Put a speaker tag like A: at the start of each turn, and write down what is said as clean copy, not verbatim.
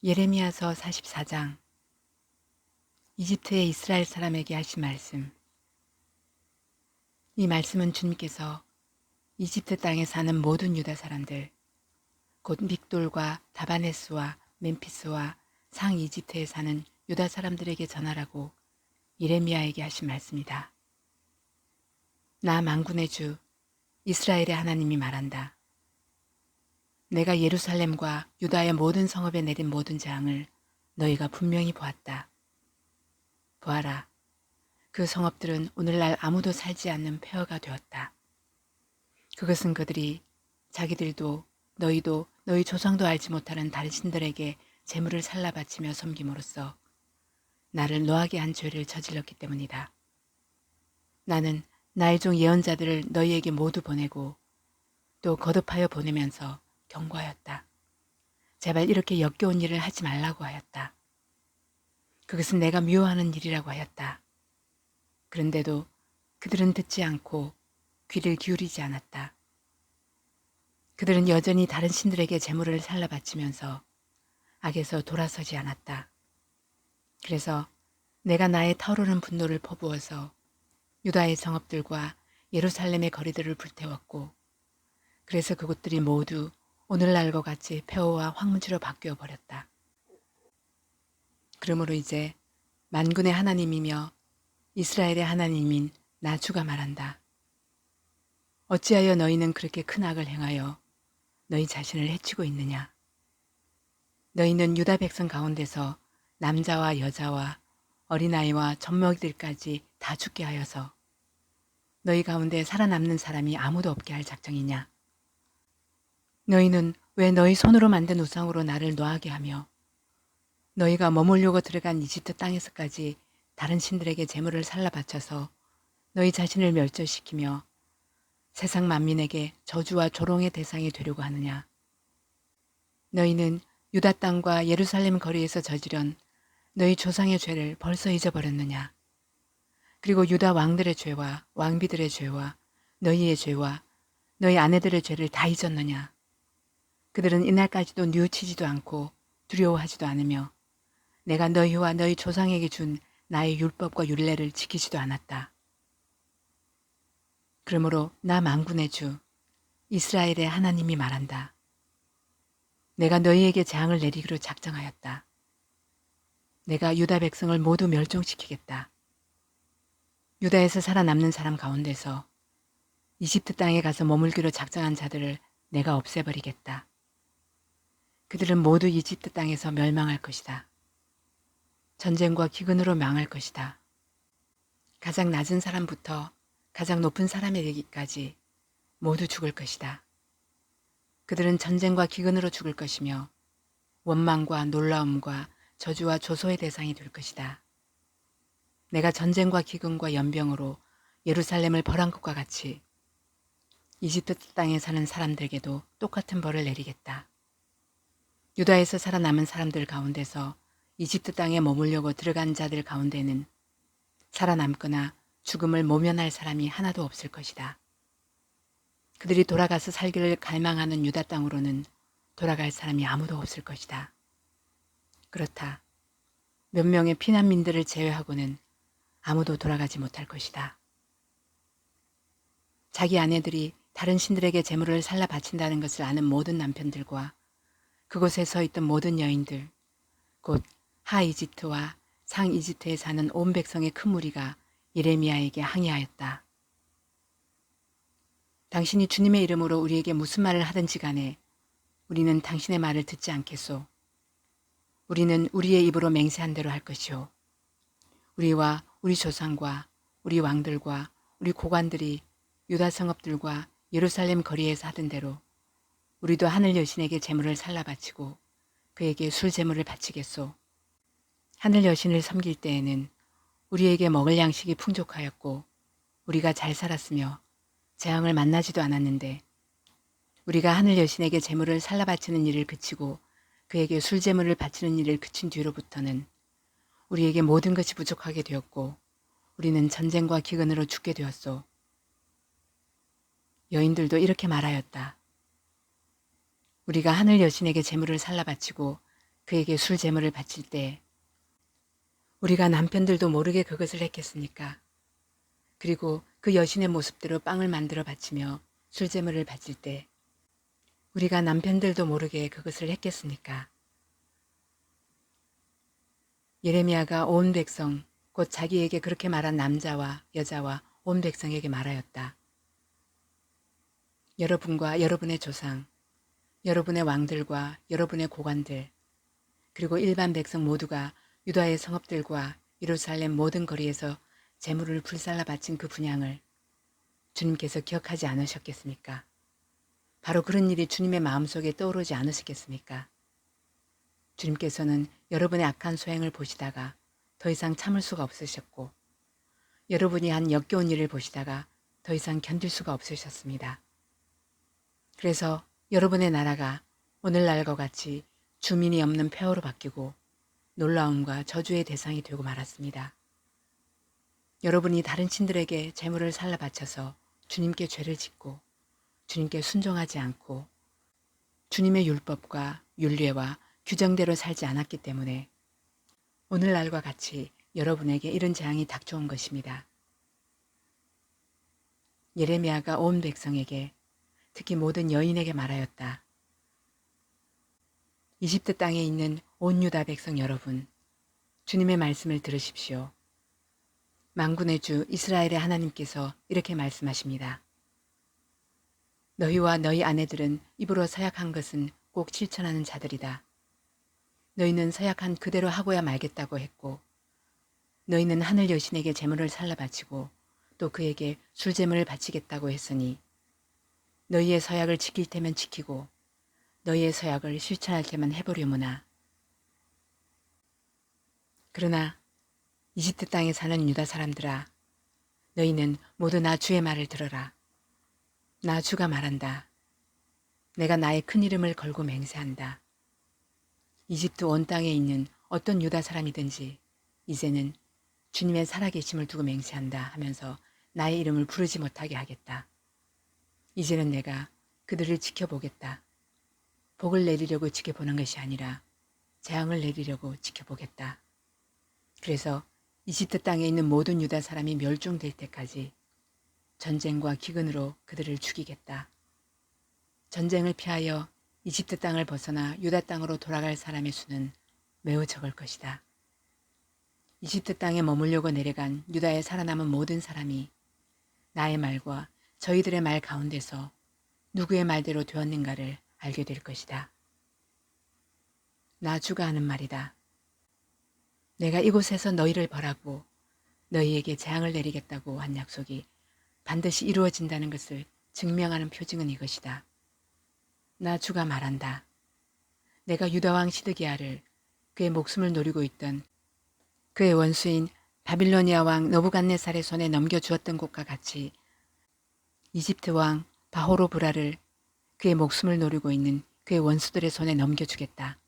A: 예레미야서 44장. 이집트의 이스라엘 사람에게 하신 말씀. 이 말씀은 주님께서 이집트 땅에 사는 모든 유다 사람들, 곧 믹돌과 다바네스와 멤피스와 상 이집트에 사는 유다 사람들에게 전하라고 예레미야에게 하신 말씀이다. 나 만군의 주 이스라엘의 하나님이 말한다. 내가 예루살렘과 유다의 모든 성읍에 내린 모든 재앙을 너희가 분명히 보았다. 보아라. 그 성읍들은 오늘날 아무도 살지 않는 폐허가 되었다. 그것은 그들이 자기들도 너희도 너희 조상도 알지 못하는 다른 신들에게 재물을 살라 바치며 섬김으로써 나를 노하게 한 죄를 저질렀기 때문이다. 나는 나의 종 예언자들을 너희에게 모두 보내고 또 거듭하여 보내면서 경고하였다. 제발 이렇게 역겨운 일을 하지 말라고 하였다. 그것은 내가 미워하는 일이라고 하였다. 그런데도 그들은 듣지 않고 귀를 기울이지 않았다. 그들은 여전히 다른 신들에게 재물을 살라 바치면서 악에서 돌아서지 않았다. 그래서 내가 나의 타오르는 분노를 퍼부어서 유다의 성읍들과 예루살렘의 거리들을 불태웠고, 그래서 그곳들이 모두 오늘날과 같이 폐허와 황무지로 바뀌어 버렸다. 그러므로 이제 만군의 하나님이며 이스라엘의 하나님인 나 주가 말한다. 어찌하여 너희는 그렇게 큰 악을 행하여 너희 자신을 해치고 있느냐? 너희는 유다 백성 가운데서 남자와 여자와 어린아이와 젖먹이들까지 다 죽게 하여서 너희 가운데 살아남는 사람이 아무도 없게 할 작정이냐? 너희는 왜 너희 손으로 만든 우상으로 나를 노하게 하며 너희가 머물려고 들어간 이집트 땅에서까지 다른 신들에게 재물을 살라 바쳐서 너희 자신을 멸절시키며 세상 만민에게 저주와 조롱의 대상이 되려고 하느냐? 너희는 유다 땅과 예루살렘 거리에서 저지른 너희 조상의 죄를 벌써 잊어버렸느냐? 그리고 유다 왕들의 죄와 왕비들의 죄와 너희의 죄와 너희 아내들의 죄를 다 잊었느냐? 그들은 이날까지도 뉘우치지도 않고 두려워하지도 않으며 내가 너희와 너희 조상에게 준 나의 율법과 율례를 지키지도 않았다. 그러므로 나 만군의 주 이스라엘의 하나님이 말한다. 내가 너희에게 재앙을 내리기로 작정하였다. 내가 유다 백성을 모두 멸종시키겠다. 유다에서 살아남는 사람 가운데서 이집트 땅에 가서 머물기로 작정한 자들을 내가 없애버리겠다. 그들은 모두 이집트 땅에서 멸망할 것이다. 전쟁과 기근으로 망할 것이다. 가장 낮은 사람부터 가장 높은 사람에 이르기까지 모두 죽을 것이다. 그들은 전쟁과 기근으로 죽을 것이며 원망과 놀라움과 저주와 조소의 대상이 될 것이다. 내가 전쟁과 기근과 연병으로 예루살렘을 벌한 것과 같이 이집트 땅에 사는 사람들에게도 똑같은 벌을 내리겠다. 유다에서 살아남은 사람들 가운데서 이집트 땅에 머물려고 들어간 자들 가운데는 살아남거나 죽음을 모면할 사람이 하나도 없을 것이다. 그들이 돌아가서 살기를 갈망하는 유다 땅으로는 돌아갈 사람이 아무도 없을 것이다. 그렇다. 몇 명의 피난민들을 제외하고는 아무도 돌아가지 못할 것이다. 자기 아내들이 다른 신들에게 재물을 살라 바친다는 것을 아는 모든 남편들과 그곳에 서 있던 모든 여인들, 곧 하 이집트와 상 이집트에 사는 온 백성의 큰 무리가 예레미야에게 항의하였다. 당신이 주님의 이름으로 우리에게 무슨 말을 하든지 간에 우리는 당신의 말을 듣지 않겠소. 우리는 우리의 입으로 맹세한 대로 할 것이오. 우리와 우리 조상과 우리 왕들과 우리 고관들이 유다 성읍들과 예루살렘 거리에서 하던 대로 우리도 하늘 여신에게 제물을 살라 바치고 그에게 술 제물을 바치겠소. 하늘 여신을 섬길 때에는 우리에게 먹을 양식이 풍족하였고 우리가 잘 살았으며 재앙을 만나지도 않았는데 우리가 하늘 여신에게 제물을 살라 바치는 일을 그치고 그에게 술 제물을 바치는 일을 그친 뒤로부터는 우리에게 모든 것이 부족하게 되었고 우리는 전쟁과 기근으로 죽게 되었소. 여인들도 이렇게 말하였다. 우리가 하늘 여신에게 제물을 살라 바치고 그에게 술 제물을 바칠 때 우리가 남편들도 모르게 그것을 했겠습니까? 그리고 그 여신의 모습대로 빵을 만들어 바치며 술 제물을 바칠 때 우리가 남편들도 모르게 그것을 했겠습니까? 예레미야가 온 백성, 곧 자기에게 그렇게 말한 남자와 여자와 온 백성에게 말하였다. 여러분과 여러분의 조상, 여러분의 왕들과 여러분의 고관들, 그리고 일반 백성 모두가 유다의 성읍들과 예루살렘 모든 거리에서 제물을 불살라 바친 그 분향을 주님께서 기억하지 않으셨겠습니까? 바로 그런 일이 주님의 마음속에 떠오르지 않으셨겠습니까? 주님께서는 여러분의 악한 소행을 보시다가 더 이상 참을 수가 없으셨고 여러분이 한 역겨운 일을 보시다가 더 이상 견딜 수가 없으셨습니다. 그래서 여러분의 나라가 오늘날과 같이 주민이 없는 폐허로 바뀌고 놀라움과 저주의 대상이 되고 말았습니다. 여러분이 다른 신들에게 제물을 살라 바쳐서 주님께 죄를 짓고 주님께 순종하지 않고 주님의 율법과 율례와 규정대로 살지 않았기 때문에 오늘날과 같이 여러분에게 이런 재앙이 닥쳐온 것입니다. 예레미야가 온 백성에게 특히 모든 여인에게 말하였다. 이집트 땅에 있는 온 유다 백성 여러분, 주님의 말씀을 들으십시오. 만군의 주 이스라엘의 하나님께서 이렇게 말씀하십니다. 너희와 너희 아내들은 입으로 서약한 것은 꼭 실천하는 자들이다. 너희는 서약한 그대로 하고야 말겠다고 했고 너희는 하늘 여신에게 제물을 살라 바치고 또 그에게 술 제물을 바치겠다고 했으니 너희의 서약을 지킬 테면 지키고 너희의 서약을 실천할 테면 해보려무나. 그러나 이집트 땅에 사는 유다 사람들아, 너희는 모두 나 주의 말을 들어라. 나 주가 말한다. 내가 나의 큰 이름을 걸고 맹세한다. 이집트 온 땅에 있는 어떤 유다 사람이든지 이제는 주님의 살아계심을 두고 맹세한다 하면서 나의 이름을 부르지 못하게 하겠다. 이제는 내가 그들을 지켜보겠다. 복을 내리려고 지켜보는 것이 아니라 재앙을 내리려고 지켜보겠다. 그래서 이집트 땅에 있는 모든 유다 사람이 멸종될 때까지 전쟁과 기근으로 그들을 죽이겠다. 전쟁을 피하여 이집트 땅을 벗어나 유다 땅으로 돌아갈 사람의 수는 매우 적을 것이다. 이집트 땅에 머물려고 내려간 유다에 살아남은 모든 사람이 나의 말과 저희들의 말 가운데서 누구의 말대로 되었는가를 알게 될 것이다. 나 주가 하는 말이다. 내가 이곳에서 너희를 벌하고 너희에게 재앙을 내리겠다고 한 약속이 반드시 이루어진다는 것을 증명하는 표징은 이것이다. 나 주가 말한다. 내가 유다왕 시드기야를 그의 목숨을 노리고 있던 그의 원수인 바빌로니아 왕 너부갓네살의 손에 넘겨주었던 것과 같이 이집트 왕 바호로브라를 그의 목숨을 노리고 있는 그의 원수들의 손에 넘겨주겠다.